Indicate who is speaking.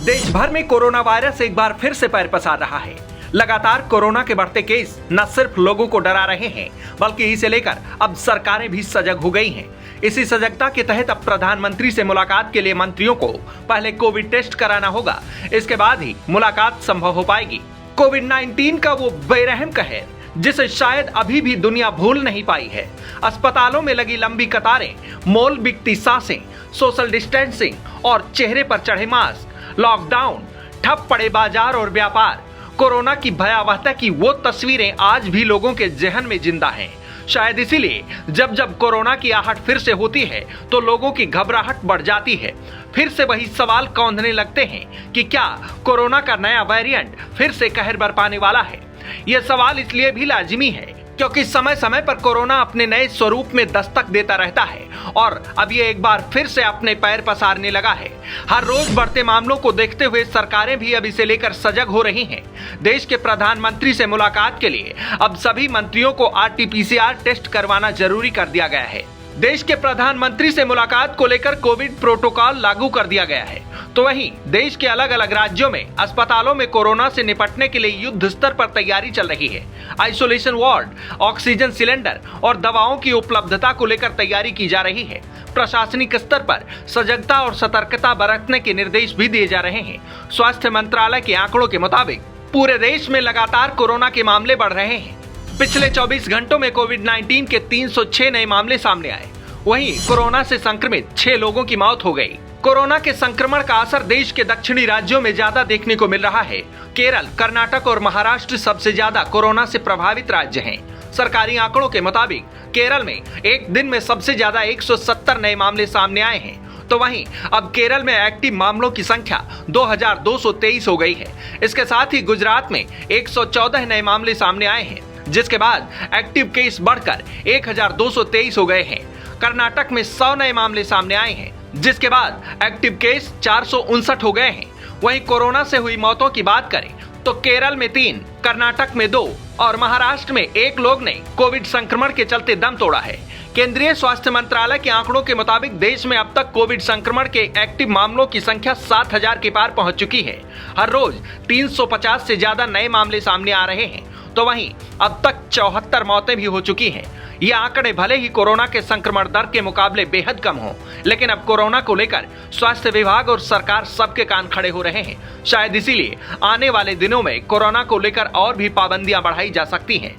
Speaker 1: देश भर में कोरोना वायरस एक बार फिर से पैर पसार रहा है। लगातार कोरोना के बढ़ते केस न सिर्फ लोगों को डरा रहे हैं, बल्कि इसे लेकर अब सरकारें भी सजग हो गई हैं। इसी सजगता के तहत अब प्रधानमंत्री से मुलाकात के लिए मंत्रियों को पहले कोविड टेस्ट कराना होगा, इसके बाद ही मुलाकात संभव हो पाएगी। कोविड-19 का वो बेरहम कहर जिसे शायद अभी भी दुनिया भूल नहीं पाई है। अस्पतालों में लगी लंबी कतारें, मॉल बिकती सांसें, सोशल डिस्टेंसिंग और चेहरे पर चढ़े मास्क, लॉकडाउन, ठप पड़े बाजार और व्यापार, कोरोना की भयावहता की वो तस्वीरें आज भी लोगों के जहन में जिंदा हैं। शायद इसीलिए जब जब कोरोना की आहट फिर से होती है तो लोगों की घबराहट बढ़ जाती है। फिर से वही सवाल कौंधने लगते हैं कि क्या कोरोना का नया वेरिएंट फिर से कहर बरपाने वाला है। यह सवाल इसलिए भी लाजिमी है क्योंकि समय समय पर कोरोना अपने नए स्वरूप में दस्तक देता रहता है और अब ये एक बार फिर से अपने पैर पसारने लगा है। हर रोज बढ़ते मामलों को देखते हुए सरकारें भी अब इसे लेकर सजग हो रही हैं। देश के प्रधानमंत्री से मुलाकात के लिए अब सभी मंत्रियों को RT-PCR टेस्ट करवाना जरूरी कर दिया गया है। देश के प्रधानमंत्री से मुलाकात को लेकर कोविड प्रोटोकॉल लागू कर दिया गया है, तो वहीं देश के अलग अलग राज्यों में अस्पतालों में कोरोना से निपटने के लिए युद्ध स्तर पर तैयारी चल रही है। आइसोलेशन वार्ड, ऑक्सीजन सिलेंडर और दवाओं की उपलब्धता को लेकर तैयारी की जा रही है। प्रशासनिक स्तर पर सजगता और सतर्कता बरतने के निर्देश भी दिए जा रहे हैं। स्वास्थ्य मंत्रालय के आंकड़ों के मुताबिक पूरे देश में लगातार कोरोना के मामले बढ़ रहे हैं। पिछले 24 घंटों में कोविड-19 के 306 नए मामले सामने आए। वहीं कोरोना से संक्रमित 6 लोगों की मौत हो गई। कोरोना के संक्रमण का असर देश के दक्षिणी राज्यों में ज्यादा देखने को मिल रहा है। केरल, कर्नाटक और महाराष्ट्र सबसे ज्यादा कोरोना से प्रभावित राज्य हैं। सरकारी आंकड़ों के मुताबिक केरल में एक दिन में सबसे ज्यादा 170 नए मामले सामने आए हैं, तो वहीं अब केरल में एक्टिव मामलों की संख्या 2223 हो गई है। इसके साथ ही गुजरात में 114 नए मामले सामने आए हैं, जिसके बाद एक्टिव केस बढ़कर 1223 हो गए हैं। कर्नाटक में 100 नए मामले सामने आए हैं, जिसके बाद एक्टिव केस 459 हो गए हैं। वहीं कोरोना से हुई मौतों की बात करें तो केरल में 3, कर्नाटक में 2 और महाराष्ट्र में 1 लोग ने कोविड संक्रमण के चलते दम तोड़ा है। केंद्रीय स्वास्थ्य मंत्रालय के आंकड़ों के मुताबिक देश में अब तक कोविड संक्रमण के एक्टिव मामलों की संख्या 7000 के पार पहुंच चुकी है। हर रोज 350 से ज्यादा नए मामले सामने आ रहे हैं, तो वहीं अब तक 74 मौतें भी हो चुकी हैं। ये आंकड़े भले ही कोरोना के संक्रमण दर के मुकाबले बेहद कम हो, लेकिन अब कोरोना को लेकर स्वास्थ्य विभाग और सरकार सबके कान खड़े हो रहे हैं। शायद इसीलिए आने वाले दिनों में कोरोना को लेकर और भी पाबंदियां बढ़ाई जा सकती हैं।